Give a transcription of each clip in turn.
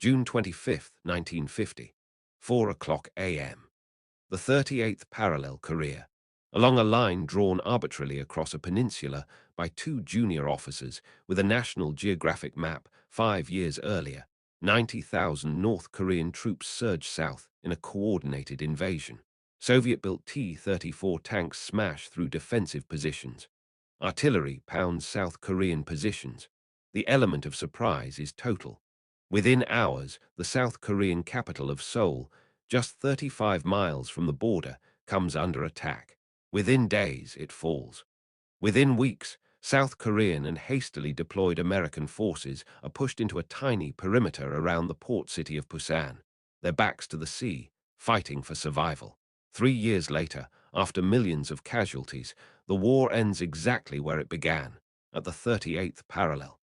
June 25, 1950, 4 o'clock a.m. The 38th parallel Korea, along a line drawn arbitrarily across a peninsula by two junior officers with a National Geographic map 5 years earlier. 90,000 North Korean troops surged south in a coordinated invasion. Soviet-built T-34 tanks smash through defensive positions. Artillery pounds South Korean positions. The element of surprise is total. Within hours, the South Korean capital of Seoul, just 35 miles from the border, comes under attack. Within days, it falls. Within weeks, South Korean and hastily deployed American forces are pushed into a tiny perimeter around the port city of Busan, their backs to the sea, fighting for survival. 3 years later, after millions of casualties, the war ends exactly where it began, at the 38th parallel.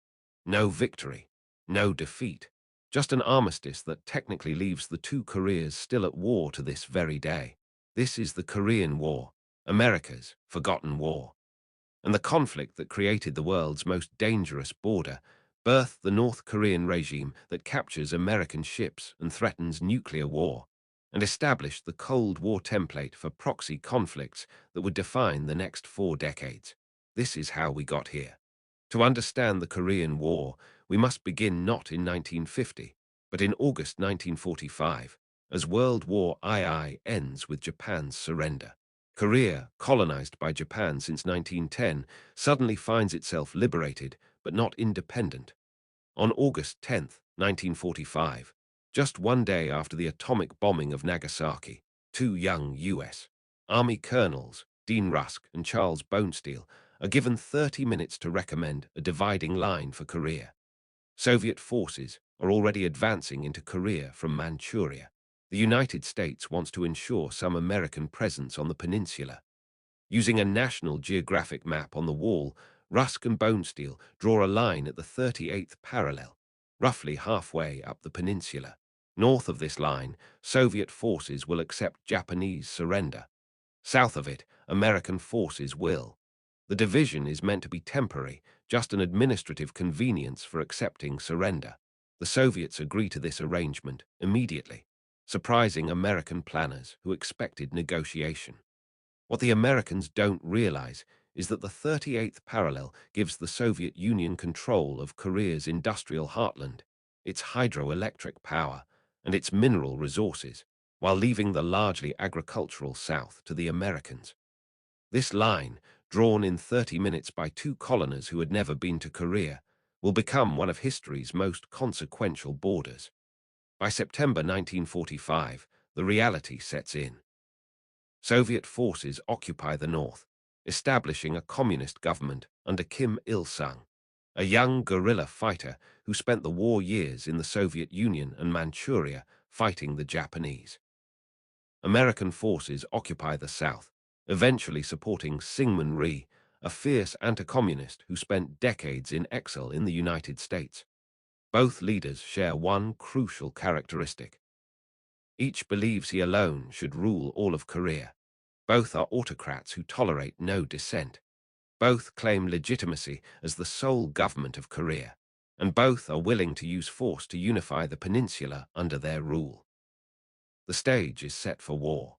No victory, no defeat, just an armistice that technically leaves the two Koreas still at war to this very day. This is the Korean War, America's forgotten war. And the conflict that created the world's most dangerous border birthed the North Korean regime that captures American ships and threatens nuclear war, and established the Cold War template for proxy conflicts that would define the next 4 decades. This is how we got here. To understand the Korean War, we must begin not in 1950, but in August 1945, as World War II ends with Japan's surrender. Korea, colonized by Japan since 1910, suddenly finds itself liberated, but not independent. On August 10, 1945, just one day after the atomic bombing of Nagasaki, two young U.S. Army colonels, Dean Rusk and Charles Bonesteel, are given 30 minutes to recommend a dividing line for Korea. Soviet forces are already advancing into Korea from Manchuria. The United States wants to ensure some American presence on the peninsula. Using a National Geographic map on the wall, Rusk and Bonesteel draw a line at the 38th parallel, roughly halfway up the peninsula. North of this line, Soviet forces will accept Japanese surrender. South of it, American forces will. The division is meant to be temporary, just an administrative convenience for accepting surrender. The Soviets agree to this arrangement immediately, surprising American planners who expected negotiation. What the Americans don't realize is that the 38th parallel gives the Soviet Union control of Korea's industrial heartland, its hydroelectric power, and its mineral resources, while leaving the largely agricultural South to the Americans. This line, drawn in 30 minutes by two coloners who had never been to Korea, will become one of history's most consequential borders. By September 1945, the reality sets in. Soviet forces occupy the north, establishing a communist government under Kim Il-sung, a young guerrilla fighter who spent the war years in the Soviet Union and Manchuria fighting the Japanese. American forces occupy the south, eventually supporting Syngman Rhee, a fierce anti-communist who spent decades in exile in the United States. Both leaders share one crucial characteristic. Each believes he alone should rule all of Korea. Both are autocrats who tolerate no dissent. Both claim legitimacy as the sole government of Korea, and both are willing to use force to unify the peninsula under their rule. The stage is set for war.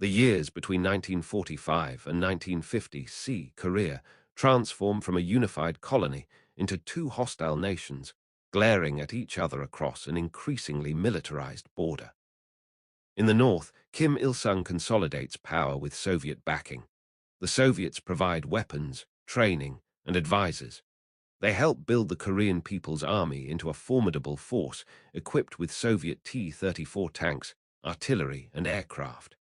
The years between 1945 and 1950 see Korea transform from a unified colony into two hostile nations, glaring at each other across an increasingly militarized border. In the north, Kim Il-sung consolidates power with Soviet backing. The Soviets provide weapons, training, and advisors. They help build the Korean People's Army into a formidable force equipped with Soviet T-34 tanks, artillery, and aircraft.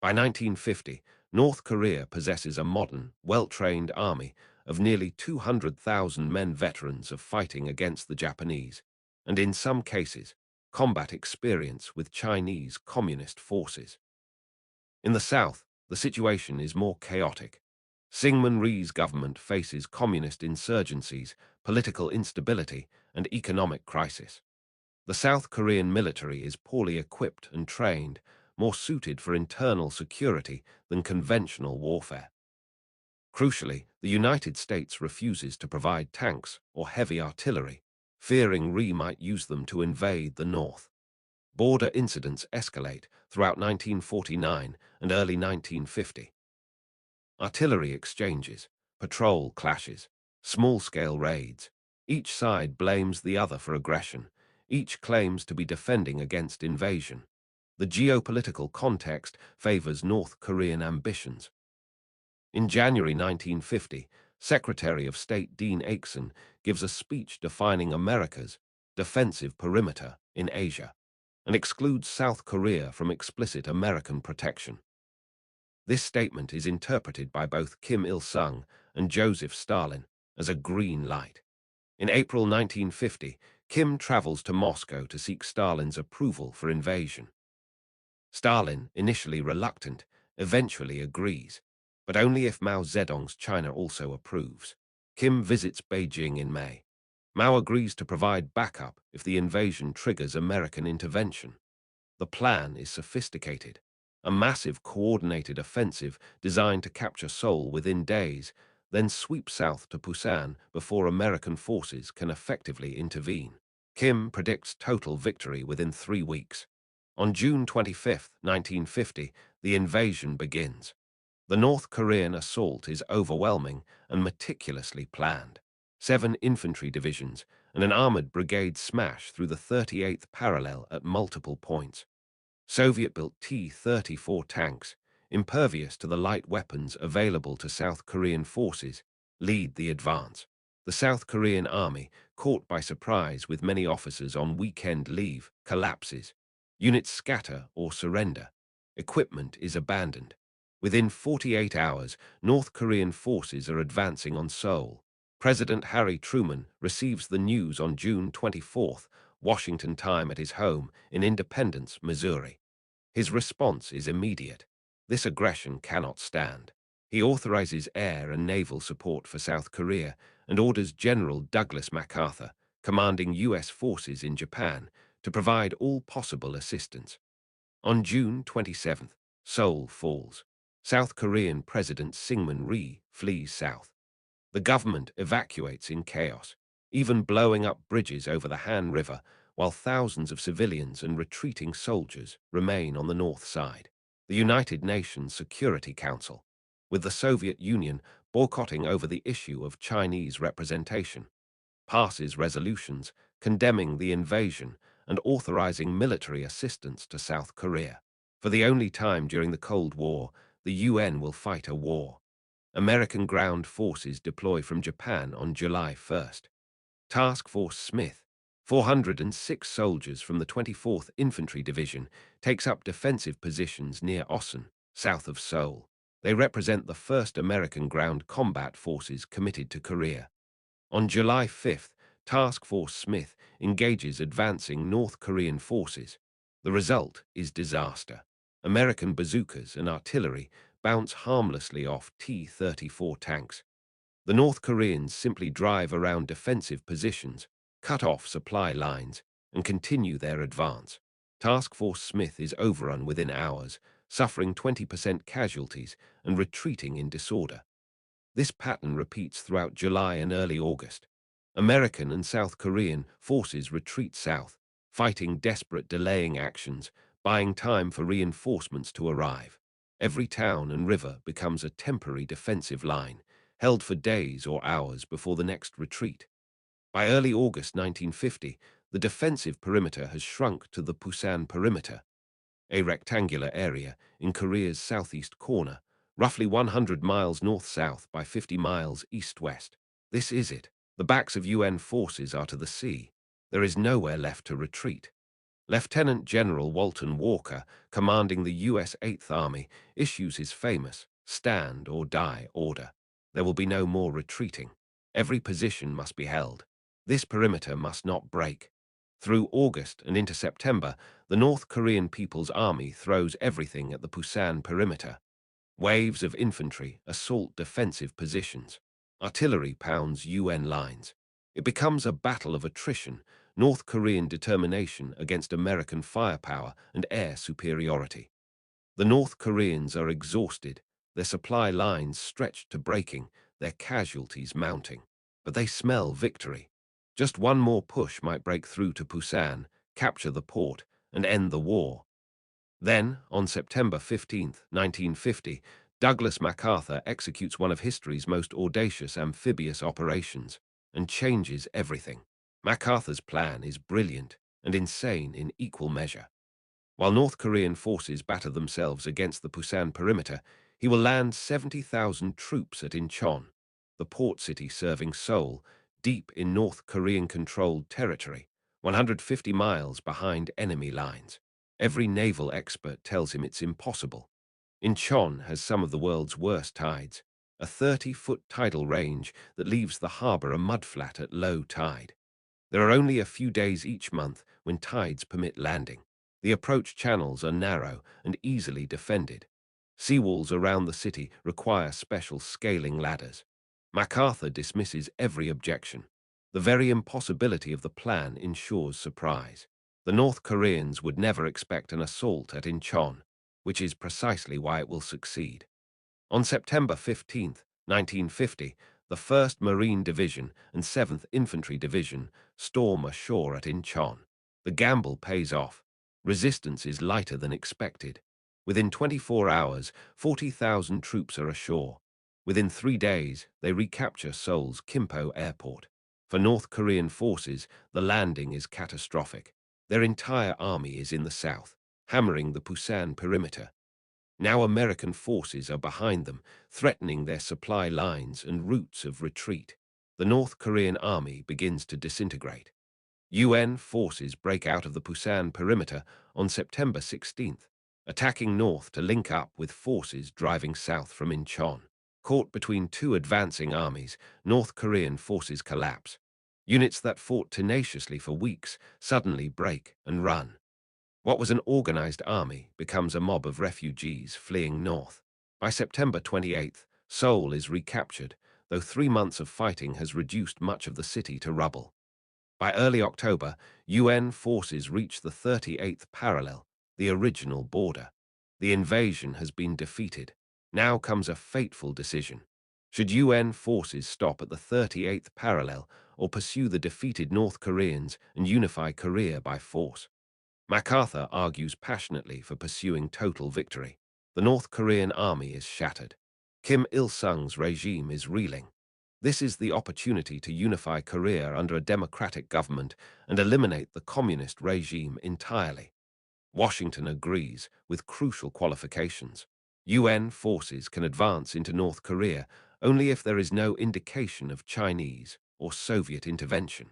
By 1950, North Korea possesses a modern, well-trained army of nearly 200,000 men veterans of fighting against the Japanese, and in some cases, combat experience with Chinese communist forces. In the south, the situation is more chaotic. Syngman Rhee's government faces communist insurgencies, political instability, and economic crisis. The South Korean military is poorly equipped and trained, more suited for internal security than conventional warfare. Crucially, the United States refuses to provide tanks or heavy artillery, fearing Ri might use them to invade the north. Border incidents escalate throughout 1949 and early 1950. Artillery exchanges, patrol clashes, small-scale raids. Each side blames the other for aggression. Each claims to be defending against invasion. The geopolitical context favors North Korean ambitions. In January 1950, Secretary of State Dean Acheson gives a speech defining America's defensive perimeter in Asia and excludes South Korea from explicit American protection. This statement is interpreted by both Kim Il-sung and Joseph Stalin as a green light. In April 1950, Kim travels to Moscow to seek Stalin's approval for invasion. Stalin, initially reluctant, eventually agrees, but only if Mao Zedong's China also approves. Kim visits Beijing in May. Mao agrees to provide backup if the invasion triggers American intervention. The plan is sophisticated. A massive coordinated offensive designed to capture Seoul within days, then sweep south to Busan before American forces can effectively intervene. Kim predicts total victory within 3 weeks. On June 25, 1950, the invasion begins. The North Korean assault is overwhelming and meticulously planned. 7 infantry divisions and an armored brigade smash through the 38th parallel at multiple points. Soviet-built T-34 tanks, impervious to the light weapons available to South Korean forces, lead the advance. The South Korean army, caught by surprise with many officers on weekend leave, collapses. Units scatter or surrender. Equipment is abandoned. Within 48 hours, North Korean forces are advancing on Seoul. President Harry Truman receives the news on June 24, Washington time at his home in Independence, Missouri. His response is immediate. This aggression cannot stand. He authorizes air and naval support for South Korea and orders General Douglas MacArthur, commanding U.S. forces in Japan, to provide all possible assistance. On June 27th, Seoul falls. South Korean President Syngman Rhee flees south. The government evacuates in chaos, even blowing up bridges over the Han River, while thousands of civilians and retreating soldiers remain on the north side. The United Nations Security Council, with the Soviet Union boycotting over the issue of Chinese representation, passes resolutions condemning the invasion and authorizing military assistance to South Korea. For the only time during the Cold War, the UN will fight a war. American ground forces deploy from Japan on July 1st. Task Force Smith, 406 soldiers from the 24th Infantry Division, takes up defensive positions near Osan, south of Seoul. They represent the first American ground combat forces committed to Korea. On July 5th, Task Force Smith engages advancing North Korean forces. The result is disaster. American bazookas and artillery bounce harmlessly off T-34 tanks. The North Koreans simply drive around defensive positions, cut off supply lines, and continue their advance. Task Force Smith is overrun within hours, suffering 20% casualties and retreating in disorder. This pattern repeats throughout July and early August. American and South Korean forces retreat south, fighting desperate delaying actions, buying time for reinforcements to arrive. Every town and river becomes a temporary defensive line, held for days or hours before the next retreat. By early August 1950, the defensive perimeter has shrunk to the Busan perimeter, a rectangular area in Korea's southeast corner, roughly 100 miles north-south by 50 miles east-west. This is it. The backs of UN forces are to the sea. There is nowhere left to retreat. Lieutenant General Walton Walker, commanding the U.S. 8th Army, issues his famous stand or die order. There will be no more retreating. Every position must be held. This perimeter must not break. Through August and into September, the North Korean People's Army throws everything at the Busan perimeter. Waves of infantry assault defensive positions. Artillery pounds UN lines. It becomes a battle of attrition, North Korean determination against American firepower and air superiority. The North Koreans are exhausted, their supply lines stretched to breaking, their casualties mounting. But they smell victory. Just one more push might break through to Busan, capture the port, and end the war. Then, on September 15th, 1950, Douglas MacArthur executes one of history's most audacious amphibious operations and changes everything. MacArthur's plan is brilliant and insane in equal measure. While North Korean forces batter themselves against the Busan perimeter, he will land 70,000 troops at Incheon, the port city serving Seoul, deep in North Korean-controlled territory, 150 miles behind enemy lines. Every naval expert tells him it's impossible. Incheon has some of the world's worst tides, a 30-foot tidal range that leaves the harbor a mudflat at low tide. There are only a few days each month when tides permit landing. The approach channels are narrow and easily defended. Seawalls around the city require special scaling ladders. MacArthur dismisses every objection. The very impossibility of the plan ensures surprise. The North Koreans would never expect an assault at Incheon, which is precisely why it will succeed. On September 15th, 1950, the 1st Marine Division and 7th Infantry Division storm ashore at Incheon. The gamble pays off. Resistance is lighter than expected. Within 24 hours, 40,000 troops are ashore. Within 3 days, they recapture Seoul's Kimpo Airport. For North Korean forces, the landing is catastrophic. Their entire army is in the south, hammering the Busan perimeter. Now American forces are behind them, threatening their supply lines and routes of retreat. The North Korean army begins to disintegrate. UN forces break out of the Busan perimeter on September 16th, attacking north to link up with forces driving south from Incheon. Caught between two advancing armies, North Korean forces collapse. Units that fought tenaciously for weeks suddenly break and run. What was an organized army becomes a mob of refugees fleeing north. By September 28th, Seoul is recaptured, though 3 months of fighting has reduced much of the city to rubble. By early October, UN forces reach the 38th parallel, the original border. The invasion has been defeated. Now comes a fateful decision. Should UN forces stop at the 38th parallel or pursue the defeated North Koreans and unify Korea by force? MacArthur argues passionately for pursuing total victory. The North Korean army is shattered. Kim Il-sung's regime is reeling. This is the opportunity to unify Korea under a democratic government and eliminate the communist regime entirely. Washington agrees, with crucial qualifications. UN forces can advance into North Korea only if there is no indication of Chinese or Soviet intervention.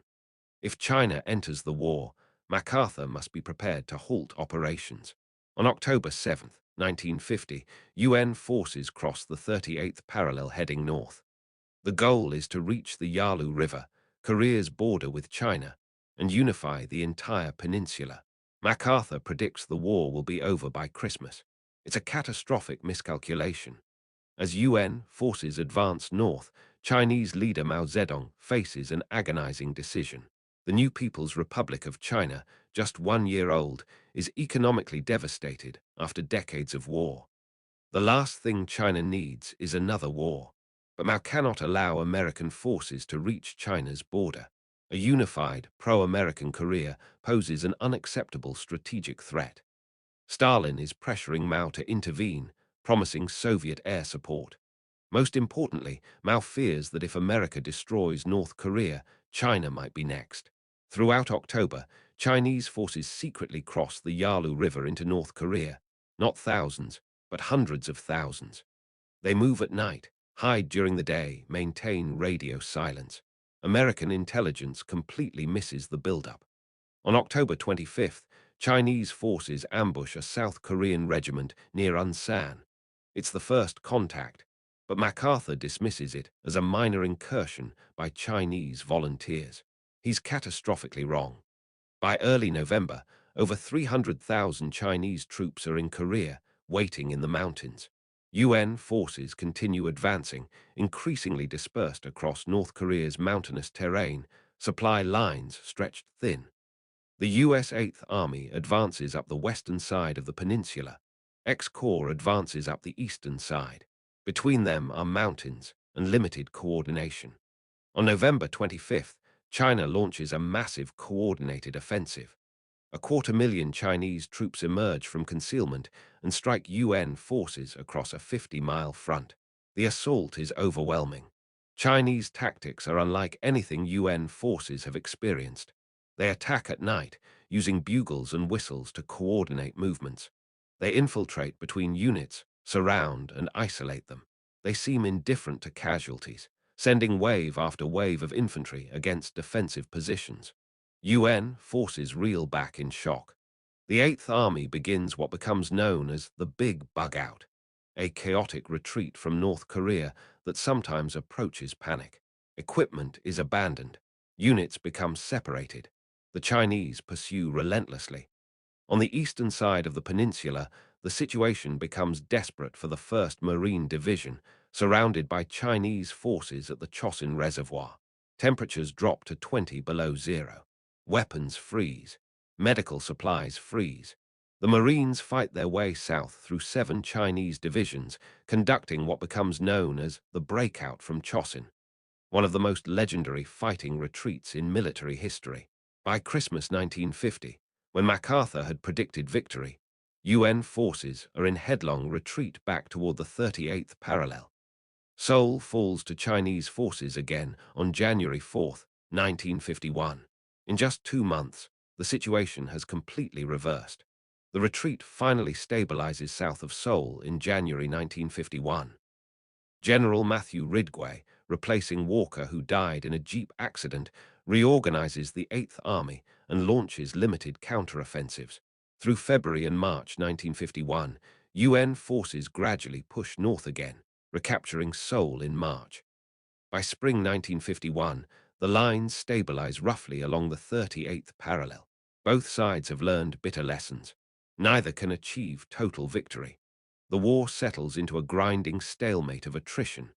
If China enters the war, MacArthur must be prepared to halt operations. On October 7th, 1950, UN forces cross the 38th parallel heading north. The goal is to reach the Yalu River, Korea's border with China, and unify the entire peninsula. MacArthur predicts the war will be over by Christmas. It's a catastrophic miscalculation. As UN forces advance north, Chinese leader Mao Zedong faces an agonizing decision. The new People's Republic of China, just 1 year old, is economically devastated after decades of war. The last thing China needs is another war. But Mao cannot allow American forces to reach China's border. A unified, pro-American Korea poses an unacceptable strategic threat. Stalin is pressuring Mao to intervene, promising Soviet air support. Most importantly, Mao fears that if America destroys North Korea, China might be next. Throughout October, Chinese forces secretly cross the Yalu River into North Korea, not thousands, but hundreds of thousands. They move at night, hide during the day, maintain radio silence. American intelligence completely misses the buildup. On October 25th, Chinese forces ambush a South Korean regiment near Unsan. It's the first contact, but MacArthur dismisses it as a minor incursion by Chinese volunteers. He's catastrophically wrong. By early November, over 300,000 Chinese troops are in Korea, waiting in the mountains. UN forces continue advancing, increasingly dispersed across North Korea's mountainous terrain, supply lines stretched thin. The US 8th Army advances up the western side of the peninsula. X-Corps advances up the eastern side. Between them are mountains and limited coordination. On November 25th, China launches a massive coordinated offensive. 250,000 Chinese troops emerge from concealment and strike UN forces across a 50-mile front. The assault is overwhelming. Chinese tactics are unlike anything UN forces have experienced. They attack at night, using bugles and whistles to coordinate movements. They infiltrate between units, surround and isolate them. They seem indifferent to casualties, sending wave after wave of infantry against defensive positions. UN forces reel back in shock. The Eighth Army begins what becomes known as the Big Bug Out, a chaotic retreat from North Korea that sometimes approaches panic. Equipment is abandoned. Units become separated. The Chinese pursue relentlessly. On the eastern side of the peninsula, the situation becomes desperate for the 1st Marine Division, surrounded by Chinese forces at the Chosin Reservoir. Temperatures drop to 20 below zero. Weapons freeze. Medical supplies freeze. The Marines fight their way south through 7 Chinese divisions, conducting what becomes known as the Breakout from Chosin, one of the most legendary fighting retreats in military history. By Christmas 1950, when MacArthur had predicted victory, UN forces are in headlong retreat back toward the 38th parallel. Seoul falls to Chinese forces again on January 4, 1951. In just 2 months, the situation has completely reversed. The retreat finally stabilizes south of Seoul in January 1951. General Matthew Ridgway, replacing Walker who died in a Jeep accident, reorganizes the Eighth Army and launches limited counteroffensives. Through February and March 1951, UN forces gradually push north again, recapturing Seoul in March. By spring 1951, the lines stabilize roughly along the 38th parallel. Both sides have learned bitter lessons. Neither can achieve total victory. The war settles into a grinding stalemate of attrition.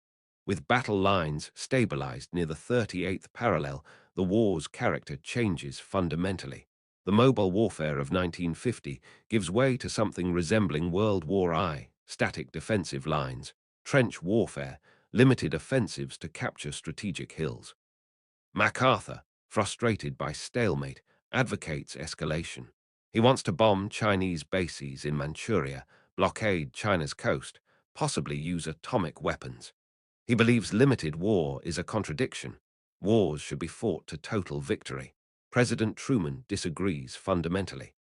With battle lines stabilized near the 38th parallel, the war's character changes fundamentally. The mobile warfare of 1950 gives way to something resembling World War I, static defensive lines, trench warfare, limited offensives to capture strategic hills. MacArthur, frustrated by stalemate, advocates escalation. He wants to bomb Chinese bases in Manchuria, blockade China's coast, possibly use atomic weapons. He believes limited war is a contradiction. Wars should be fought to total victory. President Truman disagrees fundamentally.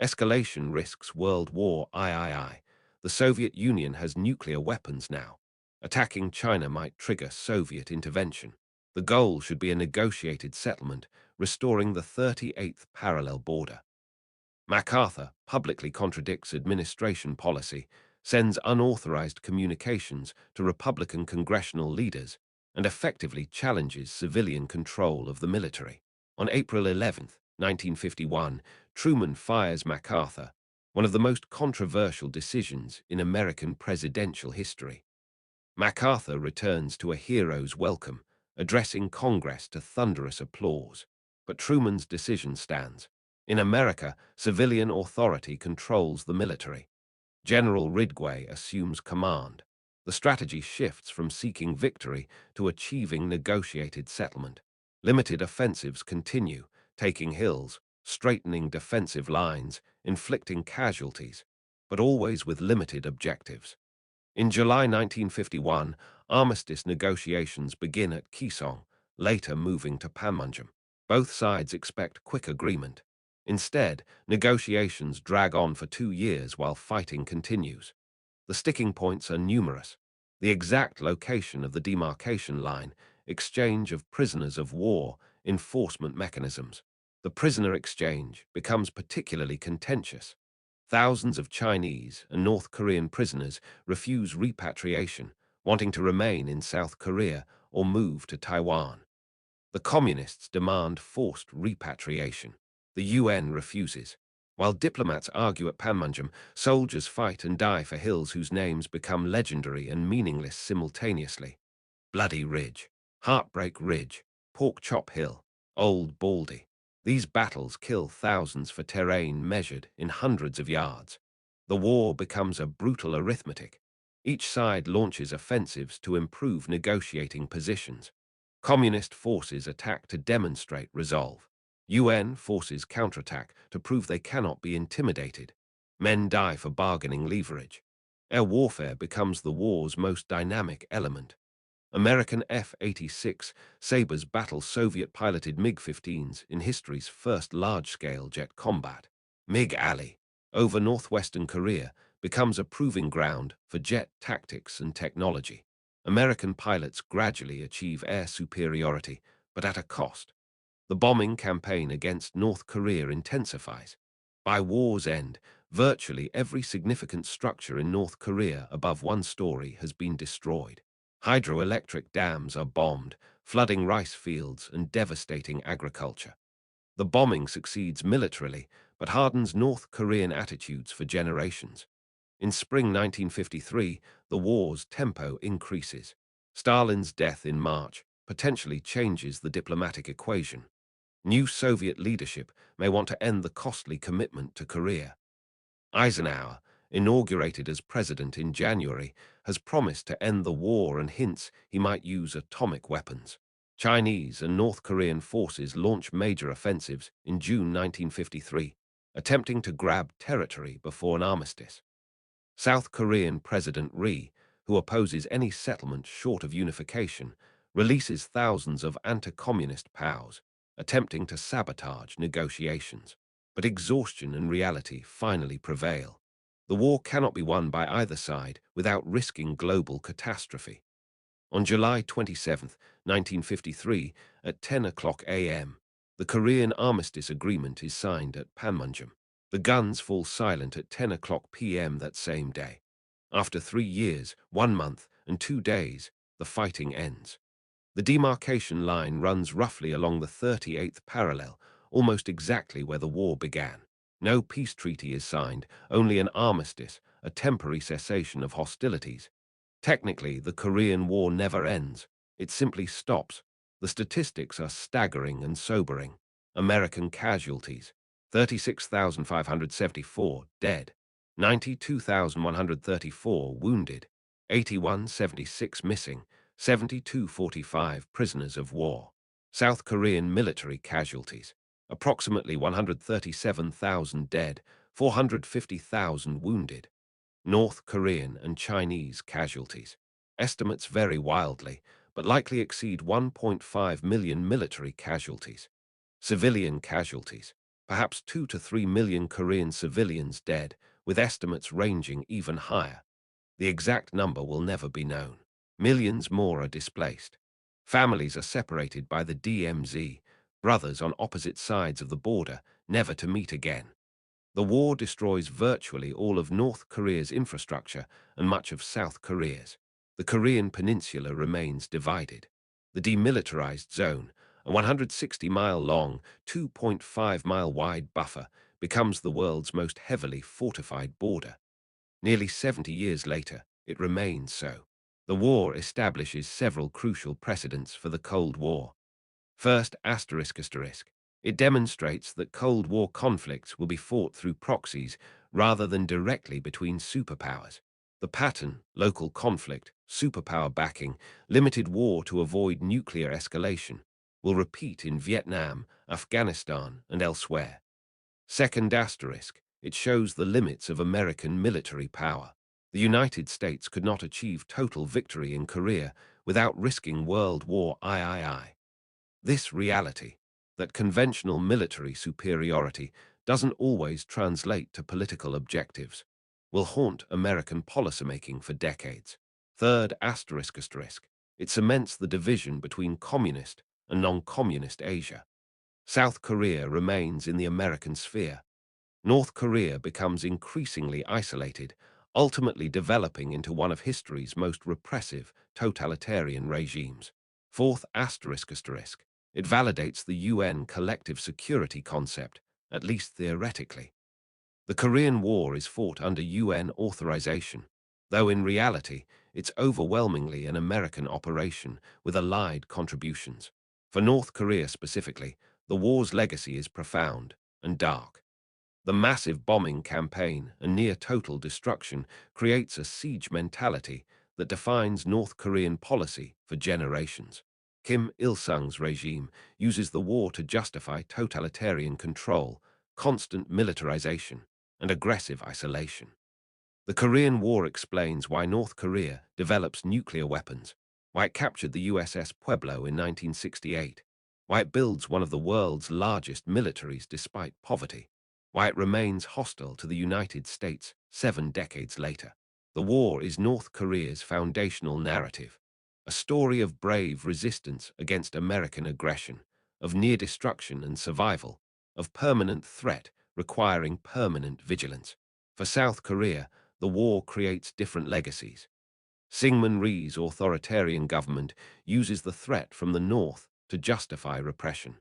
Escalation risks World War III. The Soviet Union has nuclear weapons now. Attacking China might trigger Soviet intervention. The goal should be a negotiated settlement, restoring the 38th parallel border. MacArthur publicly contradicts administration policy, sends unauthorized communications to Republican congressional leaders, and effectively challenges civilian control of the military. On April 11, 1951, Truman fires MacArthur, one of the most controversial decisions in American presidential history. MacArthur returns to a hero's welcome, addressing Congress to thunderous applause. But Truman's decision stands. In America, civilian authority controls the military. General Ridgway assumes command. The strategy shifts from seeking victory to achieving negotiated settlement. Limited offensives continue, taking hills, straightening defensive lines, inflicting casualties, but always with limited objectives. In July 1951, armistice negotiations begin at Keesong, later moving to Panmunjom. Both sides expect quick agreement. Instead, negotiations drag on for 2 years while fighting continues. The sticking points are numerous. The exact location of the demarcation line, exchange of prisoners of war, enforcement mechanisms. The prisoner exchange becomes particularly contentious. Thousands of Chinese and North Korean prisoners refuse repatriation, wanting to remain in South Korea or move to Taiwan. The communists demand forced repatriation. The UN refuses. While diplomats argue at Panmunjom, soldiers fight and die for hills whose names become legendary and meaningless simultaneously. Bloody Ridge, Heartbreak Ridge, Pork Chop Hill, Old Baldy. These battles kill thousands for terrain measured in hundreds of yards. The war becomes a brutal arithmetic. Each side launches offensives to improve negotiating positions. Communist forces attack to demonstrate resolve. UN forces counterattack to prove they cannot be intimidated. Men die for bargaining leverage. Air warfare becomes the war's most dynamic element. American F-86 Sabres battle Soviet-piloted MiG-15s in history's first large-scale jet combat. MiG Alley, over northwestern Korea, becomes a proving ground for jet tactics and technology. American pilots gradually achieve air superiority, but at a cost. The bombing campaign against North Korea intensifies. By war's end, virtually every significant structure in North Korea above one story has been destroyed. Hydroelectric dams are bombed, flooding rice fields and devastating agriculture. The bombing succeeds militarily, but hardens North Korean attitudes for generations. In spring 1953, the war's tempo increases. Stalin's death in March potentially changes the diplomatic equation. New Soviet leadership may want to end the costly commitment to Korea. Eisenhower, inaugurated as president in January, has promised to end the war and hints he might use atomic weapons. Chinese and North Korean forces launch major offensives in June 1953, attempting to grab territory before an armistice. South Korean President Ri, who opposes any settlement short of unification, releases thousands of anti-communist POWs, attempting to sabotage negotiations. But exhaustion and reality finally prevail. The war cannot be won by either side without risking global catastrophe. On July 27, 1953, at 10 o'clock a.m., the Korean Armistice Agreement is signed at Panmunjom. The guns fall silent at 10 o'clock p.m. that same day. After 3 years, 1 month, and 2 days, the fighting ends. The demarcation line runs roughly along the 38th parallel, almost exactly where the war began. No peace treaty is signed, only an armistice, a temporary cessation of hostilities. Technically, the Korean War never ends. It simply stops. The statistics are staggering and sobering. American casualties: 36,574 dead, 92,134 wounded, 8176 missing, 7245 prisoners of war. South Korean military casualties: approximately 137,000 dead, 450,000 wounded. North Korean and Chinese casualties: estimates vary wildly, but likely exceed 1.5 million military casualties. Civilian casualties: perhaps 2 to 3 million Korean civilians dead, with estimates ranging even higher. The exact number will never be known. Millions more are displaced. Families are separated by the DMZ, brothers on opposite sides of the border, never to meet again. The war destroys virtually all of North Korea's infrastructure and much of South Korea's. The Korean Peninsula remains divided. The demilitarized zone, a 160-mile-long, 2.5-mile-wide buffer, becomes the world's most heavily fortified border. Nearly 70 years later, it remains so. The war establishes several crucial precedents for the Cold War. First, it demonstrates that Cold War conflicts will be fought through proxies rather than directly between superpowers. The pattern, local conflict, superpower backing, limited war to avoid nuclear escalation, will repeat in Vietnam, Afghanistan, and elsewhere. Second, it shows the limits of American military power. The United States could not achieve total victory in Korea without risking World War III. This reality, that conventional military superiority doesn't always translate to political objectives, will haunt American policymaking for decades. Third, it cements the division between communist and non-communist Asia. South Korea remains in the American sphere. North Korea becomes increasingly isolated, ultimately developing into one of history's most repressive, totalitarian regimes. Fourth, it validates the UN collective security concept, at least theoretically. The Korean War is fought under UN authorization, though in reality it's overwhelmingly an American operation with allied contributions. For North Korea specifically, the war's legacy is profound and dark. The massive bombing campaign and near-total destruction creates a siege mentality that defines North Korean policy for generations. Kim Il-sung's regime uses the war to justify totalitarian control, constant militarization, and aggressive isolation. The Korean War explains why North Korea develops nuclear weapons, why it captured the USS Pueblo in 1968, why it builds one of the world's largest militaries despite poverty, why it remains hostile to the United States 7 decades later. The war is North Korea's foundational narrative, a story of brave resistance against American aggression, of near destruction and survival, of permanent threat requiring permanent vigilance. For South Korea, the war creates different legacies. Syngman Rhee's authoritarian government uses the threat from the north to justify repression.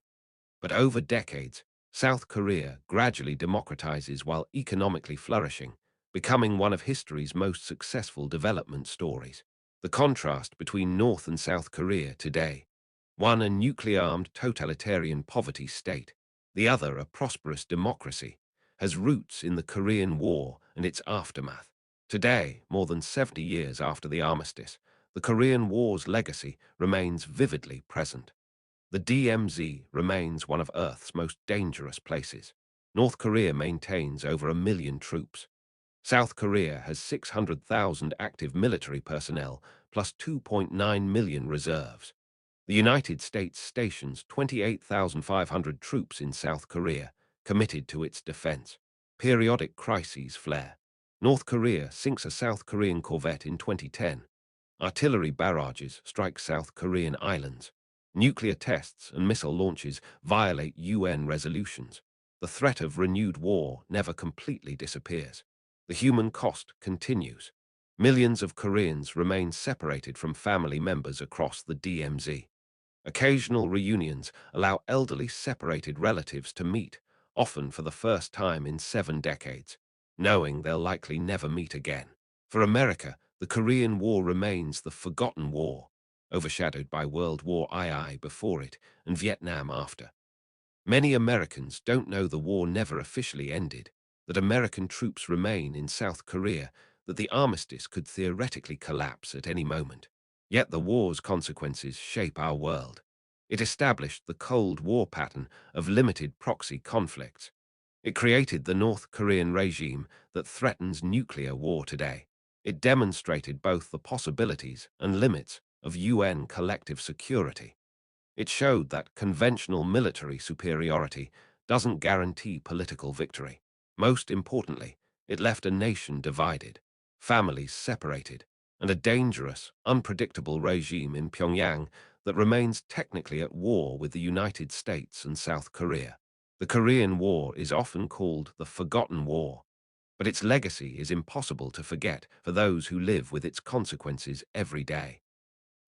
But over decades, South Korea gradually democratizes while economically flourishing, becoming one of history's most successful development stories. The contrast between North and South Korea today, one a nuclear-armed totalitarian poverty state, the other a prosperous democracy, has roots in the Korean War and its aftermath. Today, more than 70 years after the armistice, the Korean War's legacy remains vividly present. The DMZ remains one of Earth's most dangerous places. North Korea maintains over 1 million troops. South Korea has 600,000 active military personnel plus 2.9 million reserves. The United States stations 28,500 troops in South Korea, committed to its defense. Periodic crises flare. North Korea sinks a South Korean corvette in 2010. Artillery barrages strike South Korean islands. Nuclear tests and missile launches violate UN resolutions. The threat of renewed war never completely disappears. The human cost continues. Millions of Koreans remain separated from family members across the DMZ. Occasional reunions allow elderly separated relatives to meet, often for the first time in 7 decades, knowing they'll likely never meet again. For America, the Korean War remains the forgotten war, overshadowed by World War II before it and Vietnam after. Many Americans don't know the war never officially ended, that American troops remain in South Korea, that the armistice could theoretically collapse at any moment. Yet the war's consequences shape our world. It established the Cold War pattern of limited proxy conflicts. It created the North Korean regime that threatens nuclear war today. It demonstrated both the possibilities and limits of UN collective security. It showed that conventional military superiority doesn't guarantee political victory. Most importantly, it left a nation divided, families separated, and a dangerous, unpredictable regime in Pyongyang that remains technically at war with the United States and South Korea. The Korean War is often called the Forgotten War, but its legacy is impossible to forget for those who live with its consequences every day.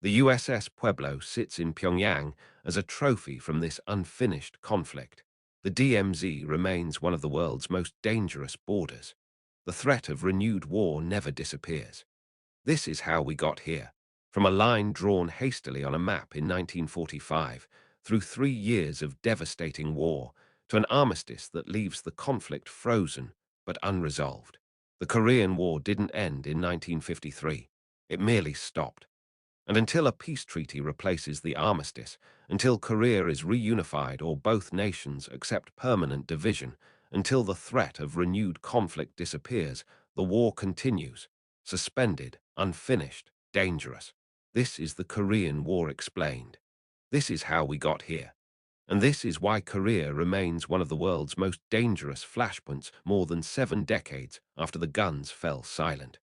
The USS Pueblo sits in Pyongyang as a trophy from this unfinished conflict. The DMZ remains one of the world's most dangerous borders. The threat of renewed war never disappears. This is how we got here, from a line drawn hastily on a map in 1945, through 3 years of devastating war, to an armistice that leaves the conflict frozen but unresolved. The Korean War didn't end in 1953. It merely stopped. And until a peace treaty replaces the armistice, until Korea is reunified or both nations accept permanent division, until the threat of renewed conflict disappears, the war continues, suspended, unfinished, dangerous. This is the Korean War explained. This is how we got here. And this is why Korea remains one of the world's most dangerous flashpoints more than 7 decades after the guns fell silent.